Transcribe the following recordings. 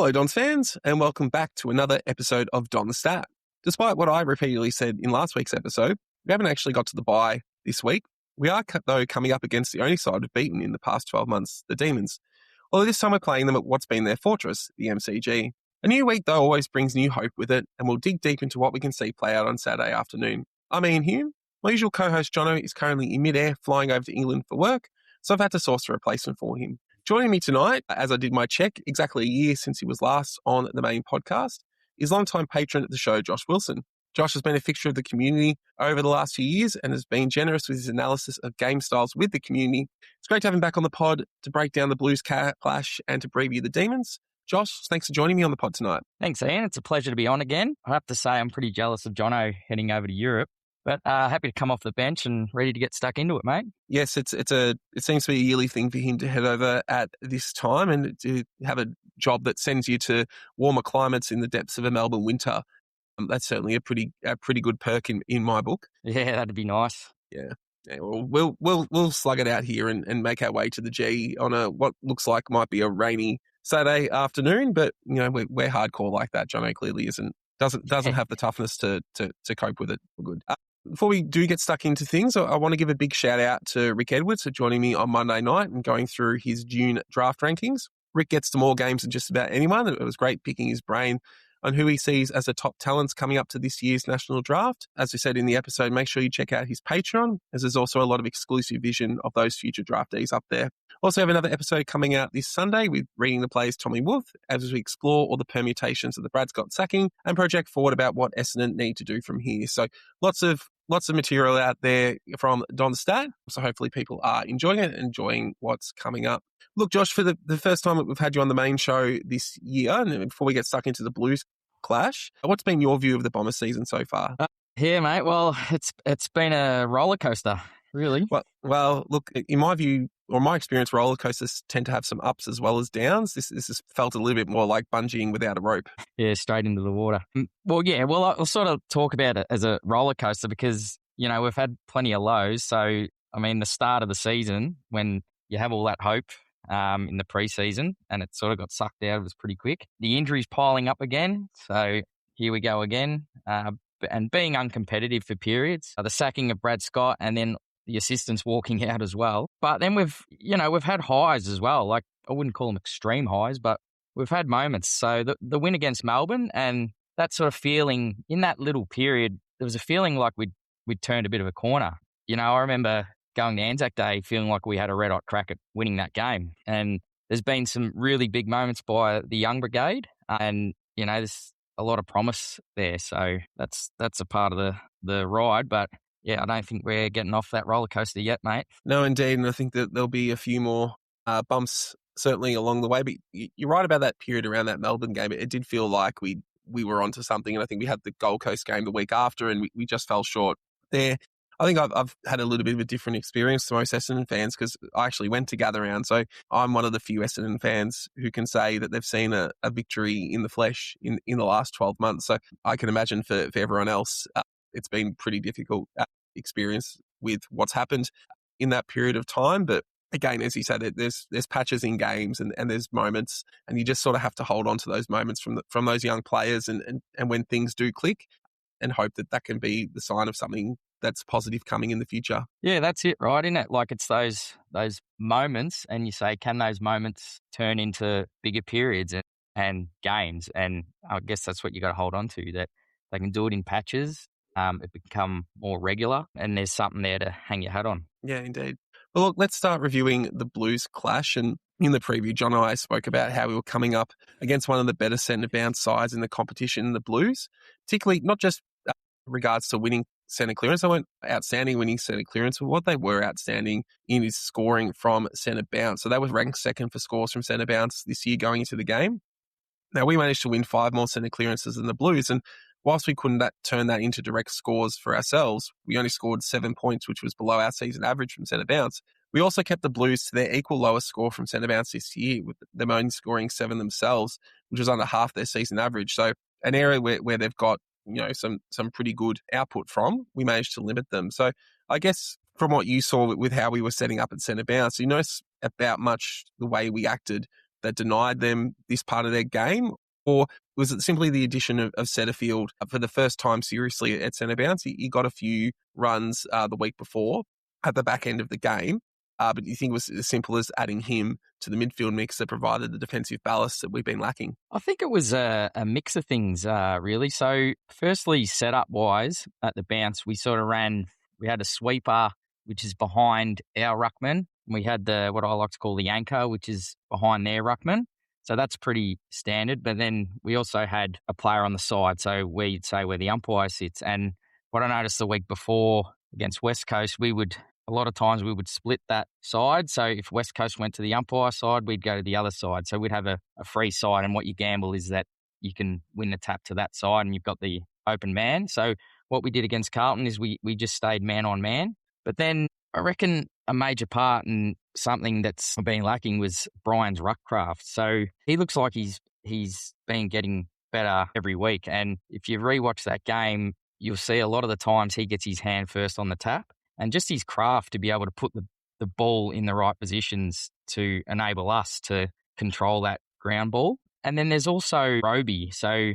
Hello, Dons fans, and welcome back to another episode of Don the Stat. Despite what I repeatedly said in last week's episode, we haven't actually got to the bye this week. We are, though, coming up against the only side we've beaten in the past 12 months, the Demons. Although this time we're playing them at what's been their fortress, the MCG. A new week, though, always brings new hope with it, and we'll dig deep into what we can see play out on Saturday afternoon. I'm Ian Hume. My usual co-host Jono is currently in mid-air flying over to England for work, so I've had to source a replacement for him. Joining me tonight, as I did my check, exactly a year since he was last on the main podcast, is longtime patron at the show, Josh Wilson. Josh has been a fixture of the community over the last few years and has been generous with his analysis of game styles with the community. It's great to have him back on the pod to break down the Blues clash and to preview the Demons. Josh, thanks for joining me on the pod tonight. Thanks, Ian. It's a pleasure to be on again. I have to say I'm pretty jealous of Jono heading over to Europe, but happy to come off the bench and ready to get stuck into it, mate. Yes, it seems to be a yearly thing for him to head over at this time and to have a job that sends you to warmer climates in the depths of a Melbourne winter. That's certainly a pretty good perk in my book. Yeah, that'd be nice. Yeah. Well, we'll slug it out here and make our way to the G on what looks like might be a rainy Saturday afternoon, but you know we're hardcore like that. Jono clearly doesn't have the toughness to cope with it. We're good. Before we do get stuck into things, I want to give a big shout out to Rick Edwards for joining me on Monday night and going through his June draft rankings. Rick gets to more games than just about anyone. It was great picking his brain on who he sees as the top talents coming up to this year's national draft. As we said in the episode, make sure you check out his Patreon, as there's also a lot of exclusive vision of those future draftees up there. Also have another episode coming out this Sunday with Reading the Plays Tommy Wolf, as we explore all the permutations of the Brad Scott sacking and project forward about what Essendon need to do from here. So lots of material out there from Don Stat. So hopefully people are enjoying it, enjoying what's coming up. Look, Josh, for the first time that we've had you on the main show this year, and before we get stuck into the Blues clash, what's been your view of the Bombers season so far? Yeah, mate. Well, it's been a roller coaster, really. Well, look, in my view, or my experience, roller coasters tend to have some ups as well as downs. This has felt a little bit more like bungeeing without a rope. Yeah, straight into the water. Well, yeah, I'll sort of talk about it as a roller coaster because, you know, we've had plenty of lows. So, I mean, the start of the season, when you have all that hope in the preseason and it sort of got sucked out, it was pretty quick. The injuries piling up again. So here we go again. And being uncompetitive for periods. The sacking of Brad Scott and then the assistants walking out as well. But then we've had highs as well. Like, I wouldn't call them extreme highs, but we've had moments. So the win against Melbourne and that sort of feeling in that little period, there was a feeling like we'd turned a bit of a corner. You know, I remember going to Anzac Day feeling like we had a red-hot crack at winning that game. And there's been some really big moments by the young brigade and, you know, there's a lot of promise there. So that's a part of the ride. But yeah, I don't think we're getting off that roller coaster yet, mate. No, indeed. And I think that there'll be a few more bumps certainly along the way. But you're right about that period around that Melbourne game. It did feel like we were onto something. And I think we had the Gold Coast game the week after and we just fell short there. I think I've had a little bit of a different experience to most Essendon fans because I actually went to Gather Round. So I'm one of the few Essendon fans who can say that they've seen a victory in the flesh in the last 12 months. So I can imagine for everyone else, it's been pretty difficult experience with what's happened in that period of time. But again, as you said, there's patches in games and there's moments, and you just sort of have to hold on to those moments from those young players and when things do click, and hope that can be the sign of something that's positive coming in the future. Yeah, that's it, right? Isn't it? Like, it's those moments, and you say, can those moments turn into bigger periods and games? And I guess that's what you got to hold on to, that they can do it in patches. It become more regular, and there's something there to hang your hat on. Yeah, indeed. Well, look, let's start reviewing the Blues clash. And in the preview, John and I spoke about how we were coming up against one of the better centre bounce sides in the competition, the Blues, particularly not just regards to winning centre clearance. They weren't outstanding winning centre clearance, but what they were outstanding in is scoring from centre bounce. So they were ranked second for scores from centre bounce this year going into the game. Now, we managed to win 5 more centre clearances than the Blues, and whilst we couldn't turn that into direct scores for ourselves, we only scored 7 points, which was below our season average from centre bounce. We also kept the Blues to their equal lowest score from centre bounce this year, with them only scoring 7 themselves, which was under half their season average. So an area where they've got, you know, some pretty good output from, we managed to limit them. So I guess from what you saw with how we were setting up at centre bounce, you notice about much the way we acted that denied them this part of their game? Or was it simply the addition of Setterfield for the first time seriously at centre bounce? He got a few runs the week before at the back end of the game. But you think it was as simple as adding him to the midfield mix that provided the defensive ballast that we've been lacking? I think it was a mix of things, really. So firstly, setup-wise, at the bounce, we had a sweeper, which is behind our ruckman. We had what I like to call the anchor, which is behind their ruckman. So that's pretty standard. But then we also had a player on the side, so where you'd say where the umpire sits. And what I noticed the week before against West Coast, a lot of times we would split that side. So if West Coast went to the umpire side, we'd go to the other side. So we'd have a free side. And what you gamble is that you can win the tap to that side and you've got the open man. So what we did against Carlton is we just stayed man on man. But then I reckon a major part and something that's been lacking was Bryan's ruck craft. So he looks like he's been getting better every week. And if you rewatch that game, you'll see a lot of the times he gets his hand first on the tap. And just his craft to be able to put the ball in the right positions to enable us to control that ground ball. And then there's also Robey. So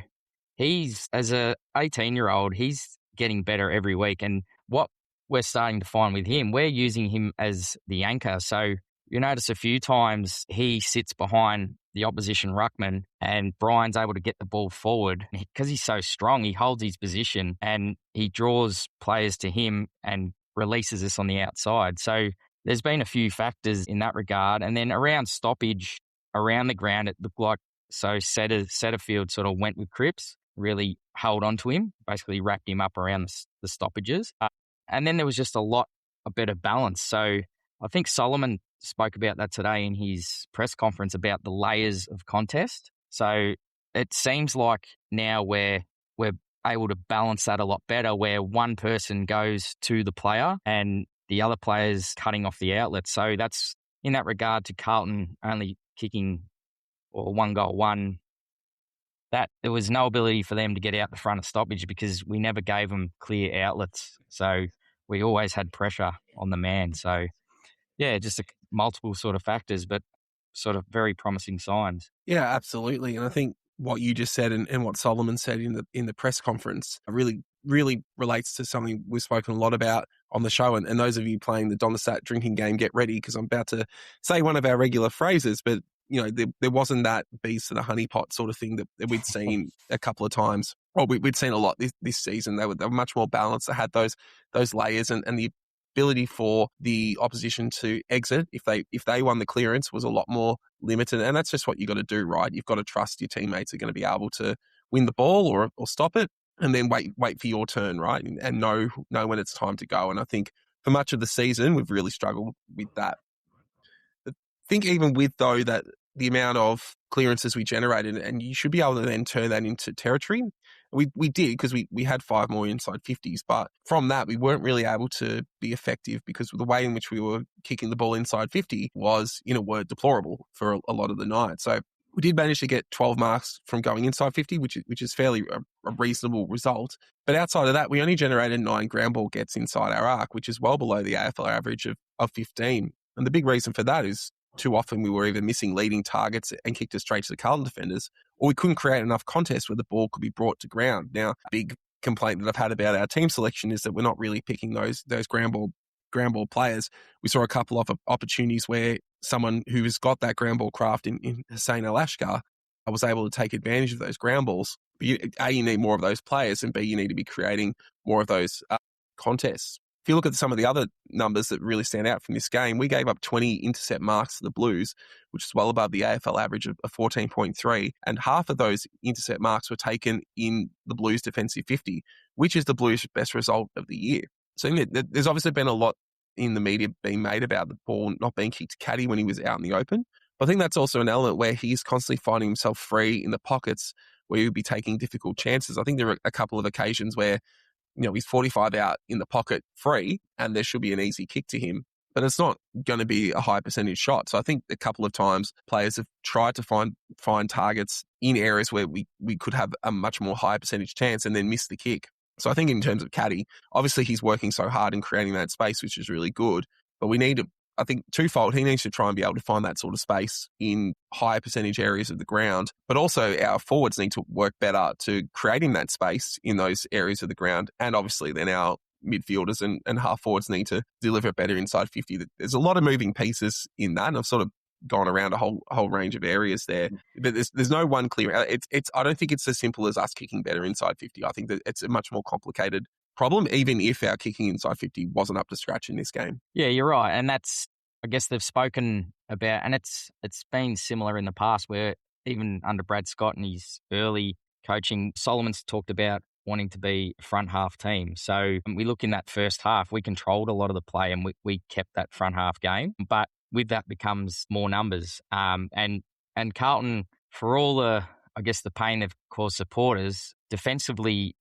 he's, as a 18-year-old, he's getting better every week. And what we're starting to find with him, we're using him as the anchor. So you notice a few times he sits behind the opposition ruckman and Bryan's able to get the ball forward. Because he's so strong, he holds his position and he draws players to him and releases us on the outside. So there's been a few factors in that regard. And then around stoppage, around the ground, it looked like Setterfield sort of went with Cripps, really held on to him, basically wrapped him up around the stoppages. And then there was just a better balance. So I think Sullivan spoke about that today in his press conference about the layers of contest. So it seems like now we're able to balance that a lot better, where one person goes to the player and the other player's cutting off the outlet. So that's, in that regard, to Carlton only kicking or one goal, that there was no ability for them to get out the front of stoppage because we never gave them clear outlets. So we always had pressure on the man. So yeah, just multiple sort of factors, but sort of very promising signs. Yeah, absolutely. And I think what you just said and what Solomon said in the press conference really relates to something we've spoken a lot about on the show. And those of you playing the Donasat drinking game, get ready, because I'm about to say one of our regular phrases, but there wasn't that bees to the honeypot sort of thing that we'd seen a couple of times. Well, we'd seen a lot this season. They were much more balanced. They had those layers and the ability for the opposition to exit if they won the clearance was a lot more limited. And that's just what you got to do, right? You've got to trust your teammates are going to be able to win the ball or stop it, and then wait for your turn, right? And know when it's time to go. And I think for much of the season, we've really struggled with that. I think even with, though, that the amount of clearances we generated, and you should be able to then turn that into territory. We did, because we had 5 more inside 50s, but from that we weren't really able to be effective because the way in which we were kicking the ball inside 50 was, in a word, deplorable for a lot of the night. So we did manage to get 12 marks from going inside 50, which is fairly a reasonable result. But outside of that, we only generated 9 ground ball gets inside our arc, which is well below the AFL average of 15. And the big reason for that is too often we were either missing leading targets and kicked it straight to the Carlton defenders, or we couldn't create enough contest where the ball could be brought to ground. Now, a big complaint that I've had about our team selection is that we're not really picking those ground ball players. We saw a couple of opportunities where someone who's got that ground ball craft in Hussein Al-Ashkar was able to take advantage of those ground balls. But you need more of those players, and B, you need to be creating more of those contests. If you look at some of the other numbers that really stand out from this game, we gave up 20 intercept marks to the Blues, which is well above the AFL average of 14.3. And half of those intercept marks were taken in the Blues defensive 50, which is the Blues' best result of the year. So there's obviously been a lot in the media being made about the ball not being kicked to Caddy when he was out in the open. But I think that's also an element where he's constantly finding himself free in the pockets where he would be taking difficult chances. I think there are a couple of occasions where he's 45 out in the pocket free and there should be an easy kick to him, but it's not going to be a high percentage shot. So I think a couple of times players have tried to find targets in areas where we could have a much more high percentage chance and then miss the kick. So I think in terms of Caddy, obviously he's working so hard in creating that space, which is really good, but we need to I think twofold. He needs to try and be able to find that sort of space in higher percentage areas of the ground, but also our forwards need to work better to creating that space in those areas of the ground. And obviously then our midfielders and half forwards need to deliver better inside 50. There's a lot of moving pieces in that, and I've sort of gone around a whole range of areas there. But there's no one clear. It's I don't think it's as simple as us kicking better inside 50. I think that it's a much more complicated problem, even if our kicking inside 50 wasn't up to scratch in this game. Yeah, you're right. And that's, I guess they've spoken about, and it's been similar in the past where even under Brad Scott and his early coaching, Solomon's talked about wanting to be a front half team. So we look in that first half, we controlled a lot of the play and we kept that front half game. But with that becomes more numbers. And Carlton, for all the, I guess, the pain they've caused supporters, defensively,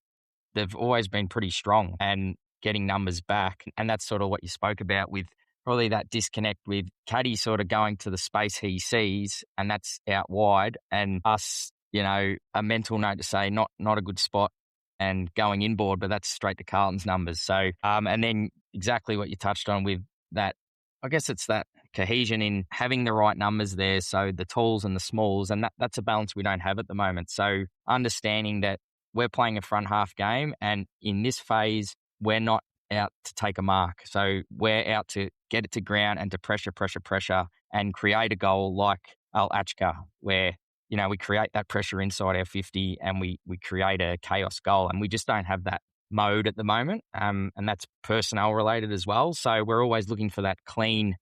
they've always been pretty strong and getting numbers back. And that's sort of what you spoke about with probably that disconnect with Caddy sort of going to the space he sees, and that's out wide. And us, a mental note to say not a good spot and going inboard, but that's straight to Carlton's numbers. So, and then exactly what you touched on with that, I guess it's that cohesion in having the right numbers there. So the talls and the smalls, and that's a balance we don't have at the moment. So understanding that we're playing a front half game, and in this phase, we're not out to take a mark. So we're out to get it to ground and to pressure, and create a goal like Al-Achka, where, we create that pressure inside our 50 and we create a chaos goal. And we just don't have that mode at the moment. And that's personnel related as well. So we're always looking for that clean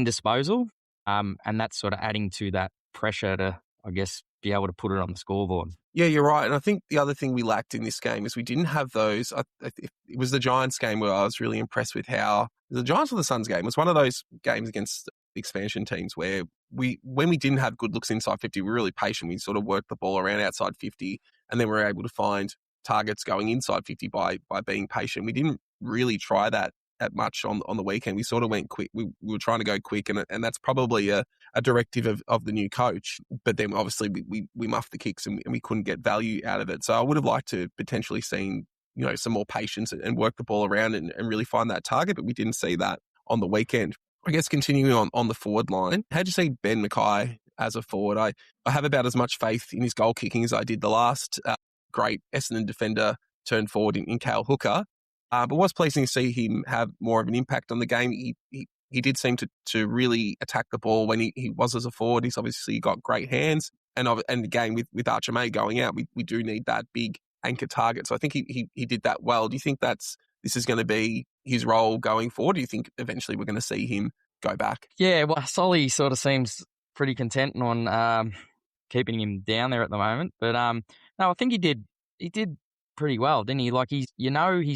disposal. And that's sort of adding to that pressure to, I guess, be able to put it on the scoreboard. Yeah, you're right. And I think the other thing we lacked in this game is we didn't have those. It was the Giants game where I was really impressed with how the Giants or the Suns game was one of those games against expansion teams where when we didn't have good looks inside 50, we were really patient. We sort of worked the ball around outside 50, and then we were able to find targets going inside 50 by being patient. We didn't really try that at much on the weekend. We sort of went quick. We were trying to go quick, and that's probably a directive of the new coach. But then obviously we muffed the kicks and we couldn't get value out of it. So I would have liked to potentially seen some more patience and work the ball around and really find that target, but we didn't see that on the weekend. I guess continuing on the forward line, how'd you see Ben McKay as a forward? I have about as much faith in his goal kicking as I did the last great Essendon defender turned forward in Cale Hooker. But was pleasing to see him have more of an impact on the game. He did seem to really attack the ball when he was as a forward. He's obviously got great hands. And again, with Archer May going out, we do need that big anchor target. So I think he did that well. Do you think this is going to be his role going forward? Do you think eventually we're going to see him go back? Yeah, well, Solly sort of seems pretty content on keeping him down there at the moment. But no, I think he did pretty well, didn't he? Like he's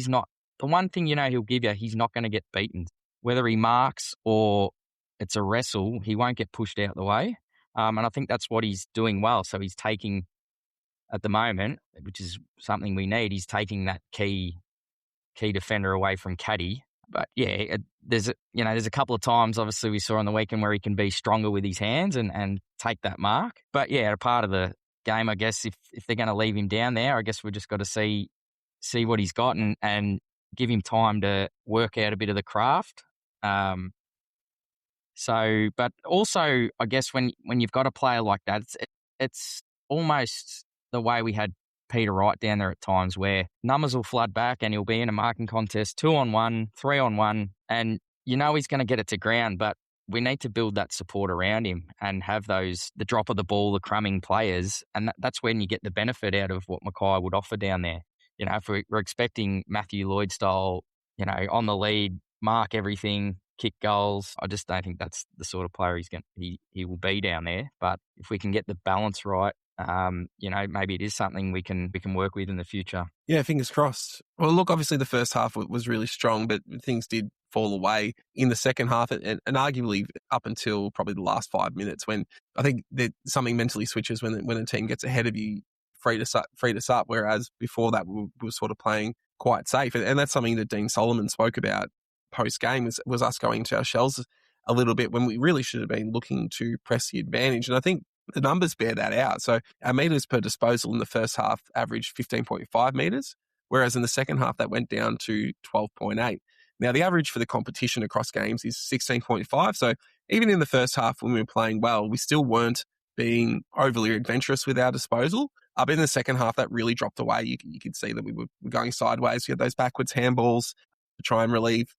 not. The one thing he'll give you, he's not going to get beaten. Whether he marks or it's a wrestle, he won't get pushed out the way. And I think that's what he's doing well. So he's taking, at the moment, which is something we need, he's taking that key defender away from Caddy. But yeah, there's a couple of times, obviously, we saw on the weekend where he can be stronger with his hands and take that mark. But yeah, a part of the game, I guess, if they're going to leave him down there, I guess we've just got to see what he's got and give him time to work out a bit of the craft. But also, I guess when you've got a player like that, it's almost the way we had Peter Wright down there at times, where numbers will flood back and he'll be in a marking contest 2-on-1, 3-on-1, and he's going to get it to ground, but we need to build that support around him and have the drop of the ball, the crumbing players, and that's when you get the benefit out of what McKay would offer down there. If we're expecting Matthew Lloyd style, on the lead, mark everything, kick goals, I just don't think that's the sort of player he will be down there. But if we can get the balance right, maybe it is something we can work with in the future. Yeah, fingers crossed. Well, look, obviously the first half was really strong, but things did fall away in the second half and arguably up until probably the last 5 minutes, when I think that something mentally switches when a team gets ahead of you, freed us up, whereas before that we were sort of playing quite safe. And that's something that Dean Sullivan spoke about post-game was us going into our shells a little bit when we really should have been looking to press the advantage. And I think the numbers bear that out. So our metres per disposal in the first half averaged 15.5 metres, whereas in the second half that went down to 12.8. Now, the average for the competition across games is 16.5. So even in the first half when we were playing well, we still weren't being overly adventurous with our disposal. But in the second half, that really dropped away. You could see that we were going sideways. We had those backwards handballs to try and relieve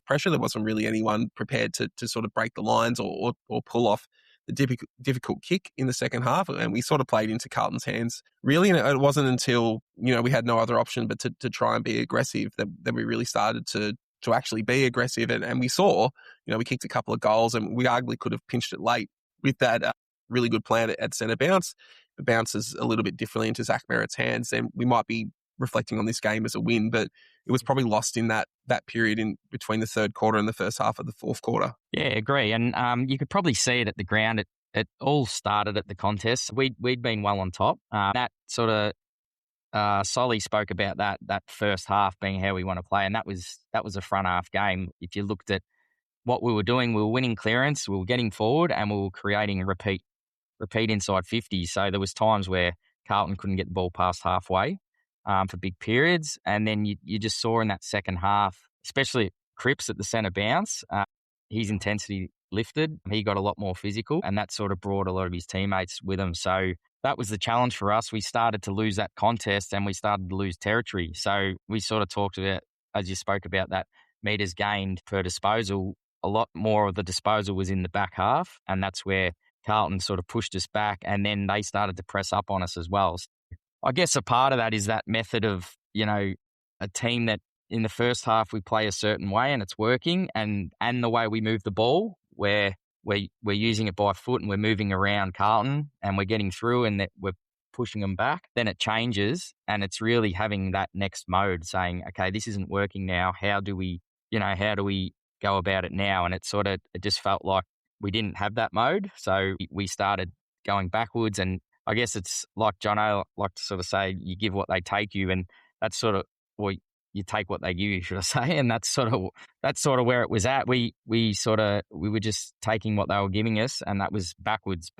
pressure. There wasn't really anyone prepared to sort of break the lines or pull off the difficult kick in the second half. And we sort of played into Carlton's hands, really. And it wasn't until, we had no other option but to try and be aggressive that we really started to actually be aggressive. And we saw, we kicked a couple of goals and we arguably could have pinched it late with that really good plan at centre bounce. It bounces a little bit differently into Zach Merrett's hands, then we might be reflecting on this game as a win, but it was probably lost in that period in between the third quarter and the first half of the fourth quarter. Yeah, agree. And you could probably see it at the ground. It all started at the contest. We'd been well on top. That sort of Solly spoke about that first half being how we want to play, and that was a front half game. If you looked at what we were doing, we were winning clearance, we were getting forward, and we were creating a repeat inside 50. So there was times where Carlton couldn't get the ball past halfway for big periods. And then you just saw in that second half, especially Cripps at the centre bounce, his intensity lifted. He got a lot more physical, and that sort of brought a lot of his teammates with him. So that was the challenge for us. We started to lose that contest and we started to lose territory. So we sort of talked about, as you spoke about, that metres gained per disposal. A lot more of the disposal was in the back half, and that's where Carlton sort of pushed us back, and then they started to press up on us as well. So I guess a part of that is that method of, a team that in the first half we play a certain way and it's working, and the way we move the ball, where we're using it by foot and we're moving around Carlton and we're getting through and that we're pushing them back, then it changes, and it's really having that next mode saying, okay, this isn't working now. How do we go about it now? And it just felt like we didn't have that mode. So we started going backwards, and I guess it's like Jono like to sort of say, you give what they take you, and that's sort of, well, you take what they give you, should I say? And that's sort of where it was at. We were just taking what they were giving us, and that was backwards.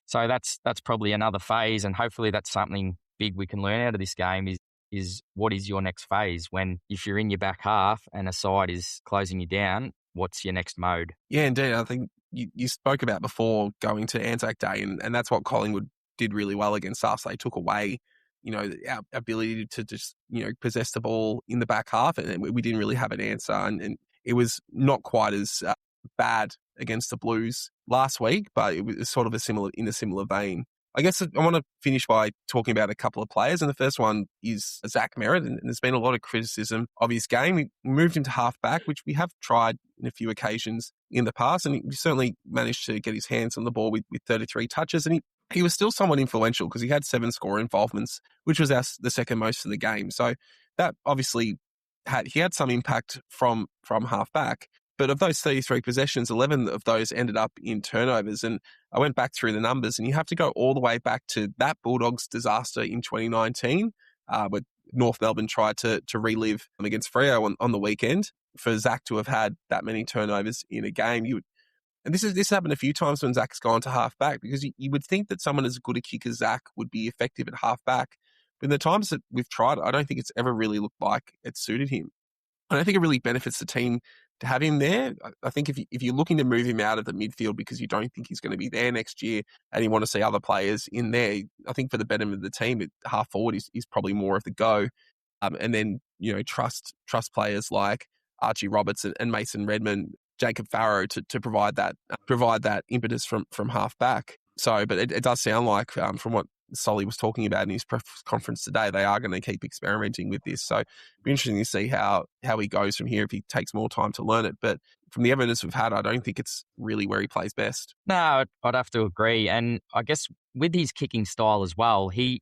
So that's probably another phase, and hopefully that's something big we can learn out of this game is what is your next phase if you're in your back half and a side is closing you down. What's your next mode? Yeah, indeed. I think you spoke about before going to Anzac Day, and that's what Collingwood did really well against us. They took away, our ability to just, possess the ball in the back half, and we didn't really have an answer. And it was not quite as bad against the Blues last week, but it was sort of in a similar vein. I guess I want to finish by talking about a couple of players, and the first one is Zach Merrett, and there's been a lot of criticism of his game. We moved him to half-back, which we have tried in a few occasions in the past, and he certainly managed to get his hands on the ball with 33 touches, and he was still somewhat influential because he had 7 score involvements, which was the second most of the game. So that obviously he had some impact from half-back. But of those 33 possessions, 11 of those ended up in turnovers. And I went back through the numbers, and you have to go all the way back to that Bulldogs disaster in 2019, where North Melbourne tried to relive against Freo on the weekend. For Zach to have had that many turnovers in a game, and this happened a few times when Zach's gone to half-back, because you would think that someone as good a kick as Zach would be effective at half-back. But in the times that we've tried, I don't think it's ever really looked like it suited him. And I think it really benefits the team to have him there. I think if you're looking to move him out of the midfield because you don't think he's going to be there next year and you want to see other players in there, I think for the betterment of the team, half forward is probably more of the go. And then, trust players like Archie Roberts and Mason Redmond, Jacob Farrow to provide that impetus from half back. So, but it does sound like from what Sully was talking about in his press conference today, they are going to keep experimenting with this. So it'll be interesting to see how he goes from here if he takes more time to learn it. But from the evidence we've had, I don't think it's really where he plays best. No, I'd have to agree. And I guess with his kicking style as well, he's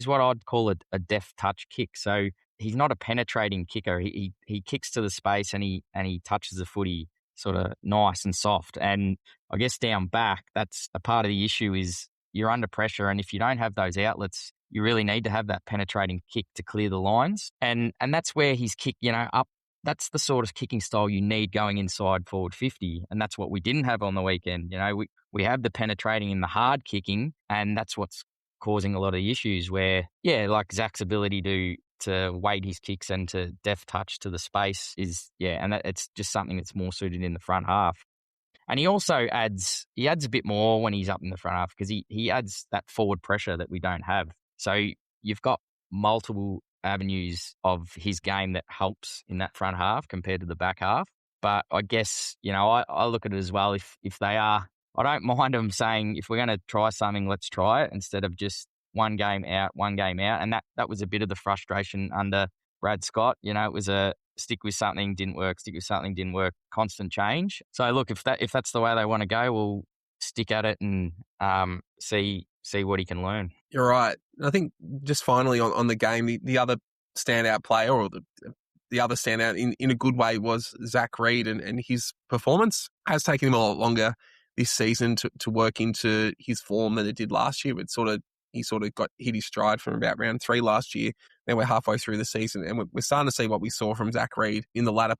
what I'd call a deft touch kick. So he's not a penetrating kicker. He kicks to the space and he touches the footy sort of nice and soft. And I guess down back, that's a part of the issue is you're under pressure, and if you don't have those outlets, you really need to have that penetrating kick to clear the lines. And that's where his kick, up. That's the sort of kicking style you need going inside forward 50, and that's what we didn't have on the weekend. We have the penetrating and the hard kicking, and that's what's causing a lot of the issues where, like Zach's ability to weight his kicks and to deft touch to the space and it's just something that's more suited in the front half. And he also adds a bit more when he's up in the front half because he adds that forward pressure that we don't have. So you've got multiple avenues of his game that helps in that front half compared to the back half. But I guess, I look at it as well. If they are, I don't mind them saying, if we're going to try something, let's try it instead of just one game out. And that was a bit of the frustration under Brad Scott. It was a stick with something, didn't work, constant change. So look, if that's the way they want to go, we'll stick at it and see what he can learn. You're right. I think just finally on the game, the other standout player or the other standout in a good way was Zach Reid, and his performance has taken him a lot longer this season to work into his form than it did last year. He sort of got hit his stride from about round 3 last year. Now we're halfway through the season, and we're starting to see what we saw from Zach Reid in the latter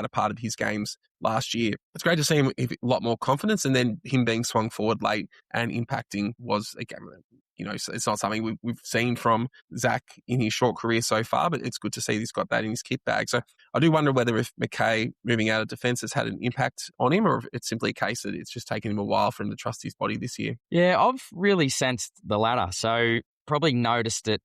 part of his games last year. It's great to see him with a lot more confidence, and then him being swung forward late and impacting was, again, it's not something we've seen from Zach in his short career so far, but it's good to see he's got that in his kit bag. So I do wonder whether if McKay moving out of defence has had an impact on him, or if it's simply a case that it's just taken him a while for him to trust his body this year. Yeah, I've really sensed the latter. So probably noticed it.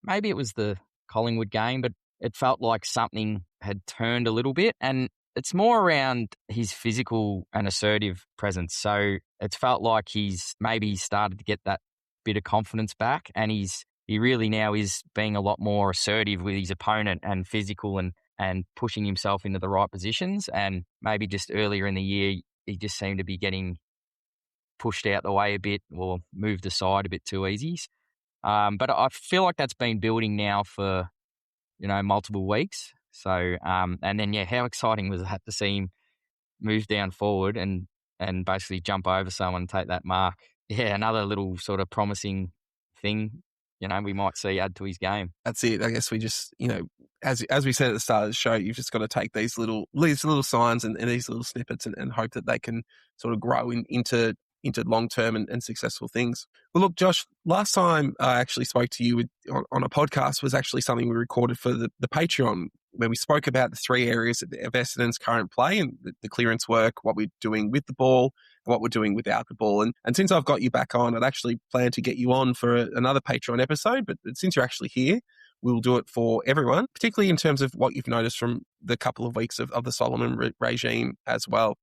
Maybe it was the Collingwood game, but it felt like something had turned a little bit. And it's more around his physical and assertive presence. So it's felt like he's maybe started to get that bit of confidence back, and he really now is being a lot more assertive with his opponent and physical and pushing himself into the right positions. And maybe just earlier in the year, he just seemed to be getting pushed out the way a bit or moved aside a bit too easy. But I feel like that's been building now for, multiple weeks. So, and then, how exciting was that to see him move down forward and basically jump over someone and take that mark. Yeah, another little sort of promising thing, we might see add to his game. That's it. I guess we just, as we said at the start of the show, you've just got to take these little signs and these little snippets and hope that they can sort of grow into long-term and successful things. Well, look, Josh, last time I actually spoke to you on a podcast was actually something we recorded for the Patreon, where we spoke about the 3 areas of Essendon's current play and the clearance work, what we're doing with the ball, and what we're doing without the ball. And since I've got you back on, I'd actually planned to get you on for another Patreon episode, but since you're actually here, we'll do it for everyone, particularly in terms of what you've noticed from the couple of weeks of the Sullivan regime as well,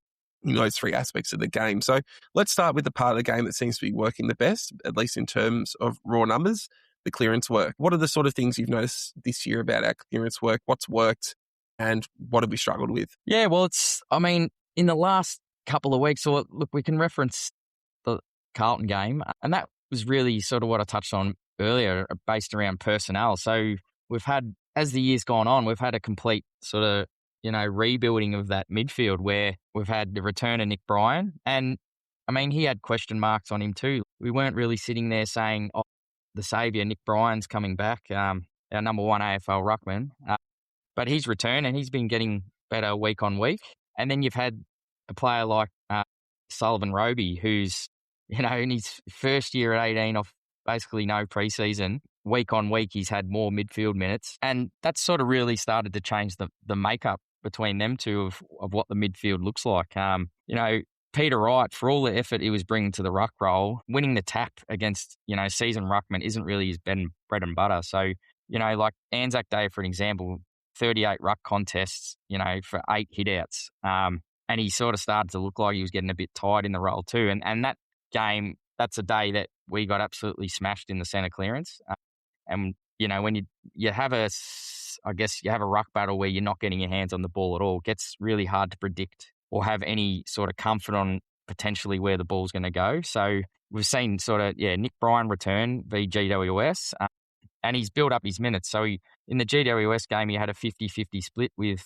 in those 3 aspects of the game. So let's start with the part of the game that seems to be working the best, at least in terms of raw numbers, the clearance work. What are the sort of things you've noticed this year about our clearance work? What's worked and what have we struggled with? Yeah, well, in the last couple of weeks, look, we can reference the Carlton game, and that was really sort of what I touched on earlier, based around personnel. So we've had, as the year's gone on, we've had a complete sort of, rebuilding of that midfield where we've had the return of Nick Bryan. And he had question marks on him too. We weren't really sitting there saying, oh, the saviour, Nick Bryan's coming back, our number 1 AFL ruckman. But he's returned and he's been getting better week on week. And then you've had a player like Sullivan Robey, who's, in his first year at 18 off basically no preseason, week on week, he's had more midfield minutes. And that's sort of really started to change the makeup between them two of what the midfield looks like. Peter Wright, for all the effort he was bringing to the ruck role, winning the tap against, seasoned ruckman isn't really his bread and butter. So, like Anzac Day, for an example, 38 ruck contests, for 8 hit-outs. And he sort of started to look like he was getting a bit tired in the role too. And that game, that's a day that we got absolutely smashed in the centre clearance. And, when you have a ruck battle where you're not getting your hands on the ball at all, it gets really hard to predict or have any sort of comfort on potentially where the ball's going to go. So we've seen Nick Bryan return v GWS, and he's built up his minutes. So in the GWS game, he had a 50-50 split with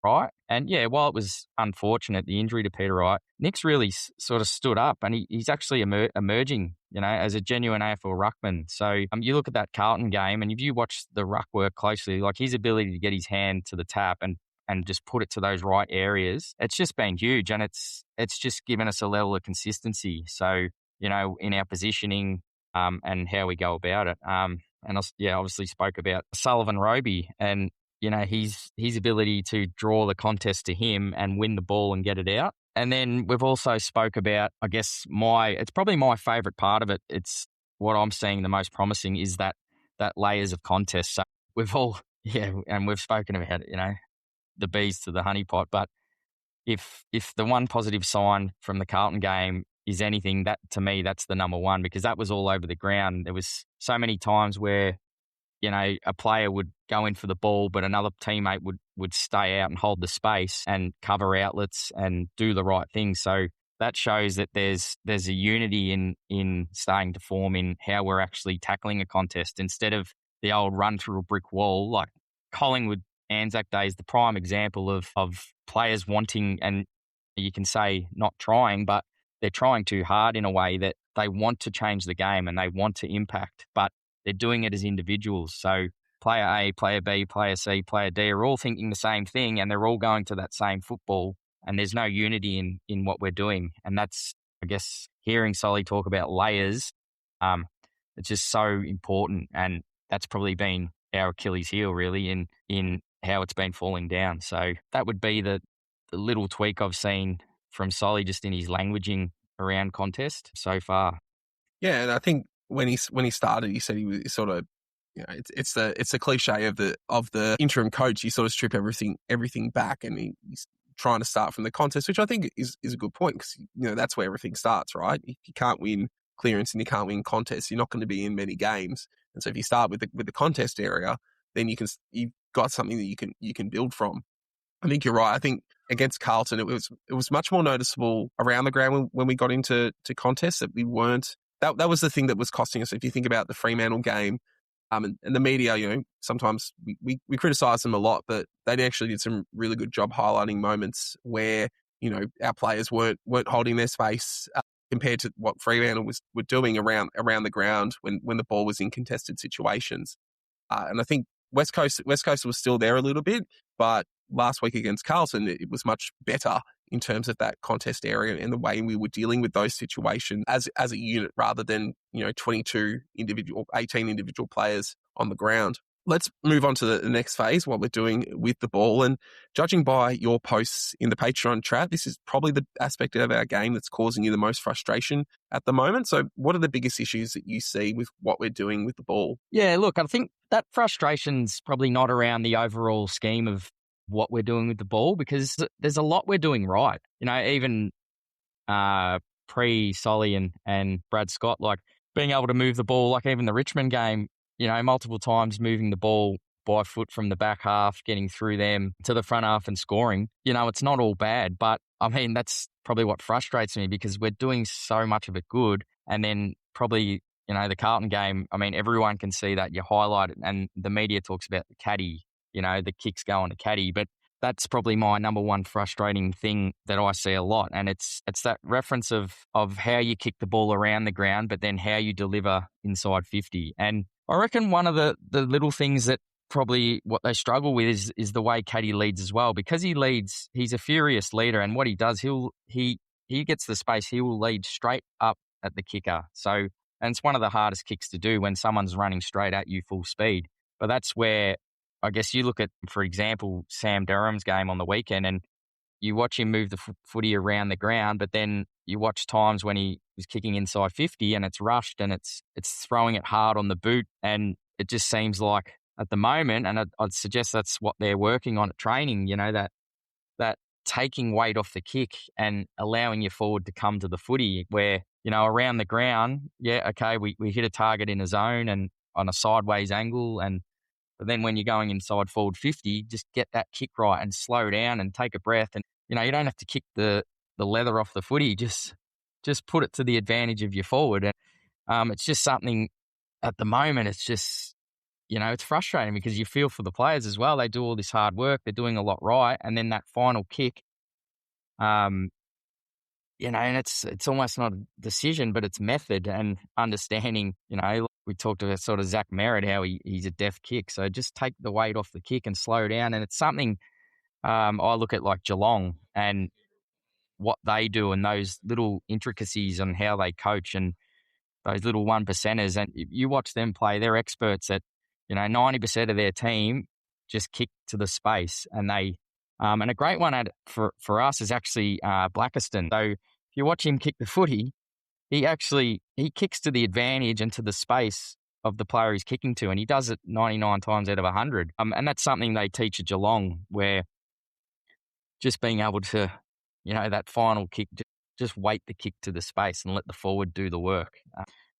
Wright. And while it was unfortunate, the injury to Peter Wright, Nick's really sort of stood up, and he's actually emerging, as a genuine AFL ruckman. So you look at that Carlton game, and if you watch the ruck work closely, like his ability to get his hand to the tap and just put it to those right areas, it's just been huge, and it's just given us a level of consistency. So, in our positioning and how we go about it. And obviously spoke about Sullivan Robey and, his ability to draw the contest to him and win the ball and get it out. And then we've also spoke about, I guess, it's probably my favourite part of it. It's what I'm seeing the most promising is that layers of contest. So we've all, and we've spoken about it, the bees to the honeypot. But if the one positive sign from the Carlton game is anything, that to me, that's the number one, because that was all over the ground. There was so many times where, a player would go in for the ball, but another teammate would stay out and hold the space and cover outlets and do the right thing. So that shows that there's a unity in starting to form in how we're actually tackling a contest instead of the old run through a brick wall. Like Collingwood Anzac Day is the prime example of players wanting, and you can say not trying, but they're trying too hard in a way that they want to change the game and they want to impact, but they're doing it as individuals. So player A, player B, player C, player D are all thinking the same thing and they're all going to that same football, and there's no unity in what we're doing. And that's, I guess, hearing Solly talk about layers, it's just so important, and that's probably been our Achilles heel really in how it's been falling down. So that would be the little tweak I've seen from Solly just in his languaging around contest so far. Yeah, and I think when he started, he said he was sort of, it's the cliche of the interim coach. You sort of strip everything back, and he's trying to start from the contest, which I think is a good point, because that's where everything starts, right? If you can't win clearance and you can't win contests, you're not going to be in many games. And so if you start with the contest area, then you've got something that you can build from. I think you're right. I think against Carlton, it was much more noticeable around the ground when we got into contests that we weren't. That was the thing that was costing us. If you think about the Fremantle game, and the media, sometimes we criticise them a lot, but they actually did some really good job highlighting moments where our players weren't holding their space compared to what Fremantle were doing around the ground when the ball was in contested situations. And I think West Coast was still there a little bit, but last week against Carlton, it was much better in terms of that contest area and the way we were dealing with those situations as a unit, rather than 18 individual players on the ground. Let's move on to the next phase, what we're doing with the ball. And judging by your posts in the Patreon chat, this is probably the aspect of our game that's causing you the most frustration at the moment. So what are the biggest issues that you see with what we're doing with the ball? Yeah, look, I think that frustration's probably not around the overall scheme of what we're doing with the ball, because there's a lot we're doing right. Even pre-Solly and Brad Scott, like being able to move the ball, like even the Richmond game, multiple times moving the ball by foot from the back half, getting through them to the front half and scoring. It's not all bad, but I mean, that's probably what frustrates me, because we're doing so much of it good. And then probably, the Carlton game, I mean, everyone can see that. You highlight it and the media talks about the caddy, the kicks going to caddy, but that's probably my number one frustrating thing that I see a lot. And it's that reference of how you kick the ball around the ground, but then how you deliver inside 50. And I reckon one of the little things that probably what they struggle with is the way Caddy leads as well, because he leads, he's a furious leader, and what he does, he gets the space, he will lead straight up at the kicker. So, and it's one of the hardest kicks to do when someone's running straight at you full speed. But that's where, I guess, you look at, for example, Sam Durham's game on the weekend, and you watch him move the footy around the ground, but then you watch times when he was kicking inside 50 and it's rushed and it's throwing it hard on the boot, and it just seems like at the moment, and I'd suggest that's what they're working on at training, that taking weight off the kick and allowing your forward to come to the footy where, around the ground, yeah, okay, we hit a target in a zone and on a sideways angle, but then when you're going inside forward 50, just get that kick right and slow down and take a breath. And, you don't have to kick the leather off the footy. Just put it to the advantage of your forward. And it's just something at the moment, it's just, it's frustrating because you feel for the players as well. They do all this hard work. They're doing a lot right. And then that final kick, and it's almost not a decision, but it's method and understanding, we talked about sort of Zach Merrett, how he's a deft kick. So just take the weight off the kick and slow down. And it's something I look at like Geelong and what they do and those little intricacies on how they coach. And those little 1%ers, and you watch them play, they're experts at, 90% of their team just kick to the space. And they, and a great one for us is actually Blackiston. So if you watch him kick the footy, he kicks to the advantage and to the space of the player he's kicking to, and he does it 99 times out of 100. And that's something they teach at Geelong, where just being able to, that final kick, just weight the kick to the space and let the forward do the work.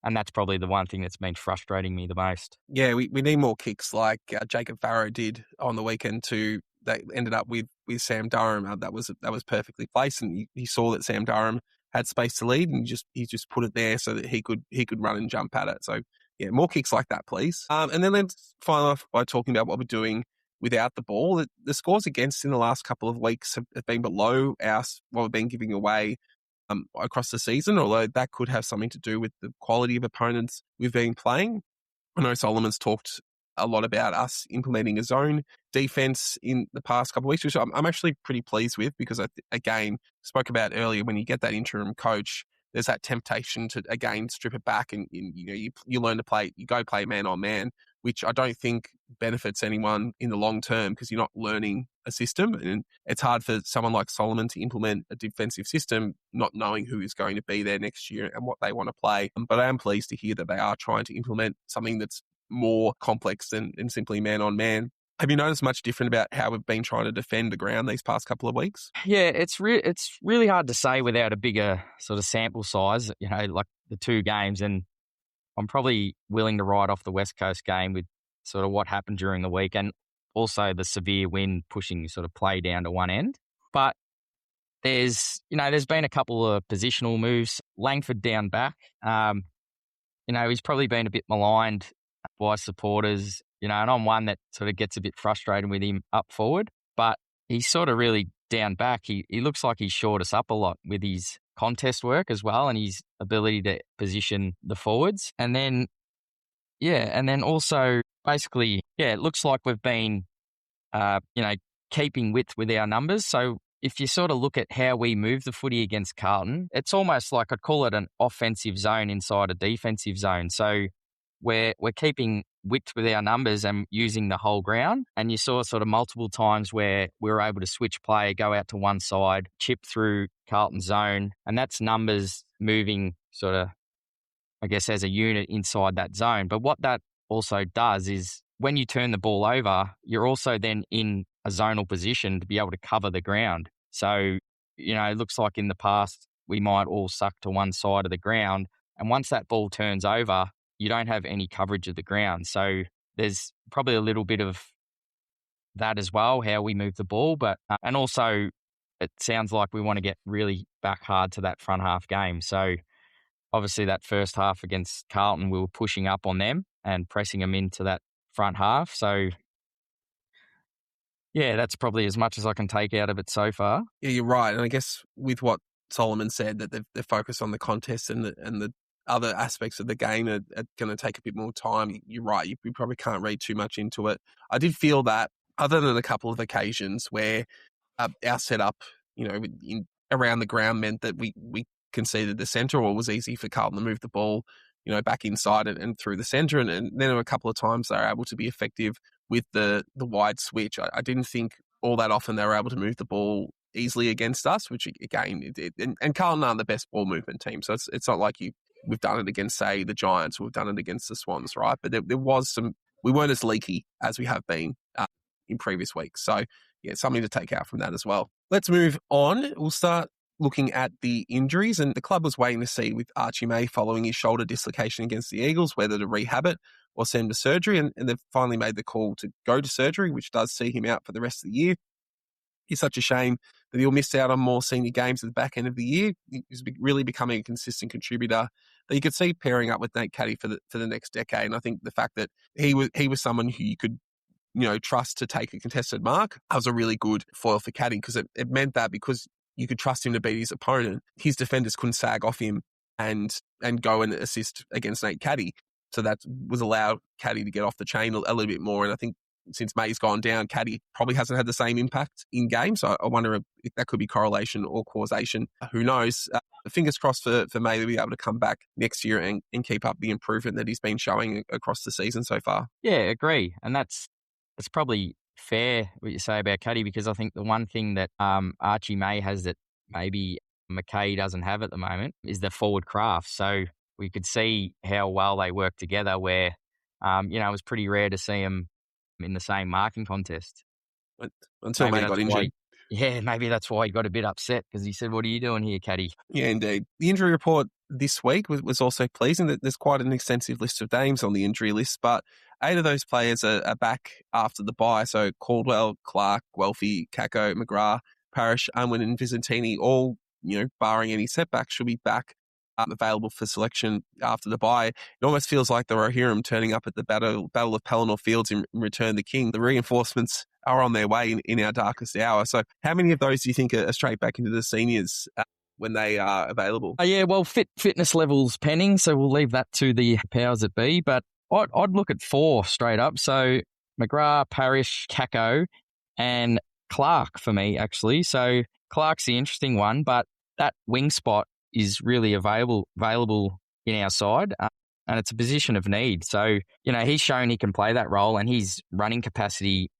And that's probably the one thing that's been frustrating me the most. Yeah, we need more kicks like Jacob Farrow did on the weekend that ended up with Sam Durham. That was perfectly placed, and he saw that Sam Durham had space to lead, and he just put it there so that he could run and jump at it. So yeah, more kicks like that, please. And then let's final off by talking about what we're doing without the ball. The scores against in the last couple of weeks have been below what we've been giving away across the season, although that could have something to do with the quality of opponents we've been playing. I know Sullivan's talked a lot about us implementing a zone defense in the past couple of weeks, which I'm actually pretty pleased with, because I, again, spoke about earlier, when you get that interim coach, there's that temptation to, again, strip it back and you learn to play, you go play man on man, which I don't think benefits anyone in the long term, because you're not learning a system. And it's hard for someone like Solomon to implement a defensive system not knowing who is going to be there next year and what they want to play. But I am pleased to hear that they are trying to implement something that's more complex than simply man on man. Have you noticed much different about how we've been trying to defend the ground these past couple of weeks? Yeah, it's really hard to say without a bigger sort of sample size, like the two games. And I'm probably willing to write off the West Coast game with sort of what happened during the week, and also the severe wind pushing sort of play down to one end. But there's been a couple of positional moves. Langford down back, he's probably been a bit maligned by supporters, and I'm one that sort of gets a bit frustrated with him up forward, but he's sort of really down back. He looks like he's shored us up a lot with his contest work as well, and his ability to position the forwards. And then also basically, it looks like we've been, keeping width with our numbers. So if you sort of look at how we move the footy against Carlton, it's almost like, I'd call it an offensive zone inside a defensive zone. So we're keeping width with our numbers and using the whole ground. And you saw sort of multiple times where we were able to switch play, go out to one side, chip through Carlton zone. And that's numbers moving sort of, I guess, as a unit inside that zone. But what that also does is, when you turn the ball over, you're also then in a zonal position to be able to cover the ground. So, it looks like in the past, we might all suck to one side of the ground. And once that ball turns over, you don't have any coverage of the ground. So there's probably a little bit of that as well, how we move the ball. But and also, it sounds like we want to get really back hard to that front half game. So obviously that first half against Carlton, we were pushing up on them and pressing them into that front half. So yeah, that's probably as much as I can take out of it so far. Yeah, you're right. And I guess with what Solomon said, that they're focused on the contest and the other aspects of the game are going to take a bit more time. You're right. You probably can't read too much into it. I did feel that, other than a couple of occasions where our setup, around the ground meant that we conceded the centre, or it was easy for Carlton to move the ball, back inside and through the centre. And then there were a couple of times they were able to be effective with the wide switch. I didn't think all that often they were able to move the ball easily against us, which again, and Carlton aren't the best ball movement team. So it's not like we've done it against, say, the Giants, or we've done it against the Swans, right? But there was we weren't as leaky as we have been in previous weeks. So yeah, something to take out from that as well. Let's move on. We'll start looking at the injuries, and the club was waiting to see with Archie May following his shoulder dislocation against the Eagles whether to rehab it or send him to surgery, and they've finally made the call to go to surgery, which does see him out for the rest of the year. It's such a shame that he'll miss out on more senior games at the back end of the year. He's really becoming a consistent contributor that you could see pairing up with Nate Caddy for the next decade. And I think the fact that he was someone who you could trust to take a contested mark was a really good foil for Caddy, because it meant that because you could trust him to beat his opponent, his defenders couldn't sag off him and go and assist against Nate Caddy. So that was allowed Caddy to get off the chain a little bit more. And I think since May's gone down, Caddy probably hasn't had the same impact in game. So I wonder if that could be correlation or causation. Who knows? fingers crossed for May to be able to come back next year and keep up the improvement that he's been showing across the season so far. Yeah, agree. And that's probably fair what you say about Cuddy, because I think the one thing that Archie May has that maybe McKay doesn't have at the moment is the forward craft. So we could see how well they work together where, it was pretty rare to see them in the same marking contest. Until May got injured. Maybe that's why he got a bit upset, because he said, "What are you doing here, Caddy?" Yeah, indeed. The injury report this week was also pleasing. That there's quite an extensive list of names on the injury list, but 8 of those players are back after the bye. So Caldwell, Clark, Guelphy, Kako, McGrath, Parrish, Unwin and Visentini, all, barring any setbacks, should be back available for selection after the bye. It almost feels like the Rohirrim turning up at the Battle of Pelennor Fields in Return the King. The reinforcements are on their way in our darkest hour. So how many of those do you think are straight back into the seniors when they are available? Fitness levels pending, so we'll leave that to the powers that be. But I'd look at 4 straight up. So McGrath, Parrish, Kako, and Clark for me, actually. So Clark's the interesting one, but that wing spot is really available in our side, and it's a position of need. So, he's shown he can play that role, and his running capacity,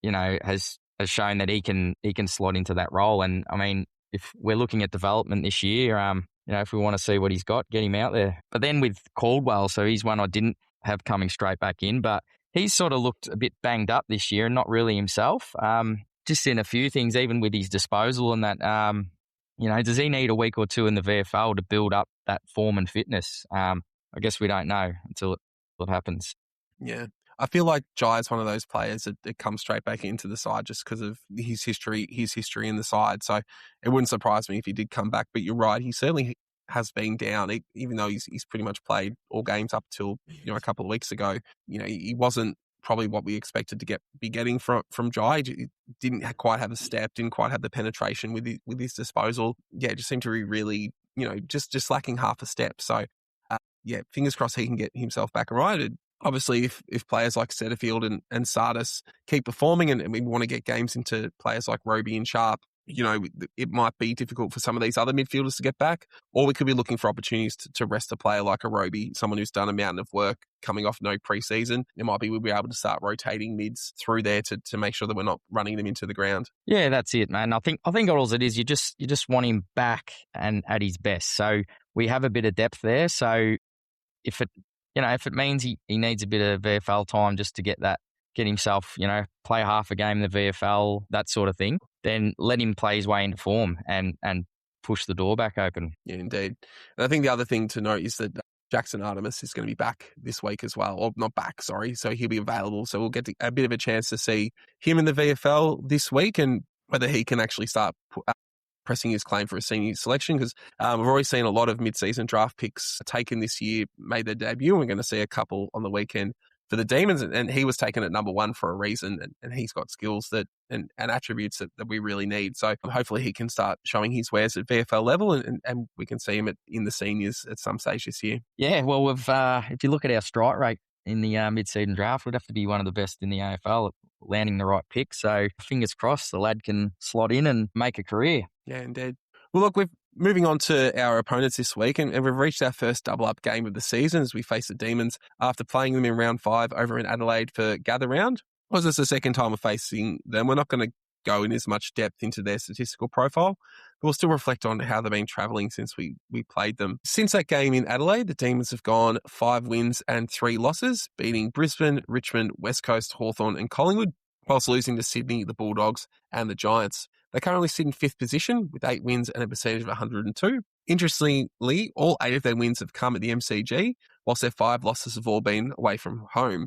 has shown that he can slot into that role. And I mean, if we're looking at development this year, if we want to see what he's got, get him out there. But then with Caldwell, so he's one I didn't have coming straight back in, but he's sort of looked a bit banged up this year and not really himself. Just in a few things, even with his disposal and that, does he need a week or two in the VFL to build up that form and fitness? I guess we don't know until it happens. Yeah. I feel like Jai is one of those players that comes straight back into the side just because of his history in the side. So it wouldn't surprise me if he did come back. But you're right, he certainly has been down, even though he's pretty much played all games up till a couple of weeks ago. He wasn't probably what we expected to be getting from Jai. He didn't quite have a step, didn't quite have the penetration with his disposal. Yeah, it just seemed to be really just lacking half a step. So fingers crossed he can get himself back right. Obviously, if players like Setterfield and Sardis keep performing and we want to get games into players like Robey and Sharp, it might be difficult for some of these other midfielders to get back, or we could be looking for opportunities to rest a player like a Robey, someone who's done a mountain of work coming off no preseason. It might be we'll be able to start rotating mids through there to make sure that we're not running them into the ground. Yeah, that's it, man. I think all it is, you just want him back and at his best. So we have a bit of depth there. So if it means he needs a bit of VFL time just to get himself, play half a game in the VFL, that sort of thing, then let him play his way into form and push the door back open. Yeah, indeed. And I think the other thing to note is that Jackson Artemis is going to be back this week as well. Or not back, sorry. So he'll be available. So we'll get a bit of a chance to see him in the VFL this week and whether he can actually start pressing his claim for a senior selection, because we've already seen a lot of mid-season draft picks taken this year made their debut. We're going to see a couple on the weekend for the Demons, and he was taken at number 1 for a reason, and he's got skills and attributes that we really need. So hopefully he can start showing his wares at VFL level, and we can see him in the seniors at some stage this year. Yeah, well, if you look at our strike rate in the mid-season draft, we'd have to be one of the best in the AFL at landing the right pick. So fingers crossed the lad can slot in and make a career. Yeah, indeed. Well, look, we're moving on to our opponents this week, and we've reached our first double-up game of the season as we face the Demons after playing them in round 5 over in Adelaide for Gather Round. Was this the second time we're facing them? We're not going to go in as much depth into their statistical profile, but we'll still reflect on how they've been travelling since we played them. Since that game in Adelaide, the Demons have gone 5 wins and 3 losses, beating Brisbane, Richmond, West Coast, Hawthorn and Collingwood, whilst losing to Sydney, the Bulldogs and the Giants. They currently sit in 5th position with 8 wins and a percentage of 102. Interestingly, all 8 of their wins have come at the MCG, whilst their 5 losses have all been away from home.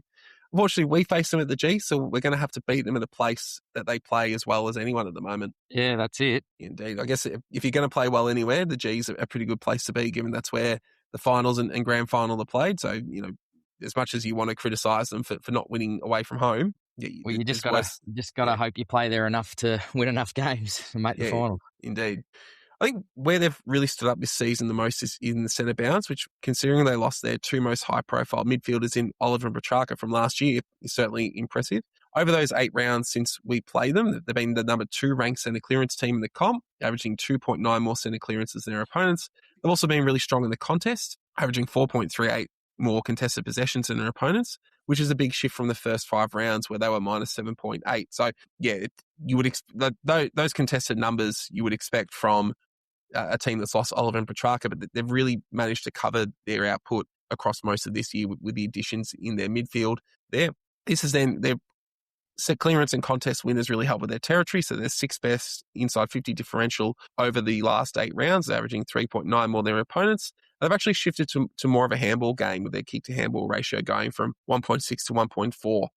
Unfortunately, we face them at the G, so we're going to have to beat them at a place that they play as well as anyone at the moment. Yeah, that's it. Indeed. I guess if you're going to play well anywhere, the G's are a pretty good place to be, given that's where the finals and grand final are played. So, as much as you want to criticise them for not winning away from home, you just got to hope you play there enough to win enough games and make the final. Indeed. I think where they've really stood up this season the most is in the centre bounce, which, considering they lost their 2 most high-profile midfielders in Oliver and Petrarca from last year, is certainly impressive. Over those 8 rounds since we played them, they've been the number 2 ranked centre clearance team in the comp, averaging 2.9 more centre clearances than their opponents. They've also been really strong in the contest, averaging 4.38 more contested possessions than their opponents, which is a big shift from the first 5 rounds where they were minus 7.8. So, yeah, you would those contested numbers you would expect from a team that's lost Oliver and Petrarca, but they've really managed to cover their output across most of this year with the additions in their midfield there. This is then their set clearance and contest winners really help with their territory. So they're 6th best inside 50 differential over the last 8 rounds, averaging 3.9 more than their opponents. They've actually shifted to more of a handball game with their kick to handball ratio going from 1.6 to 1.4.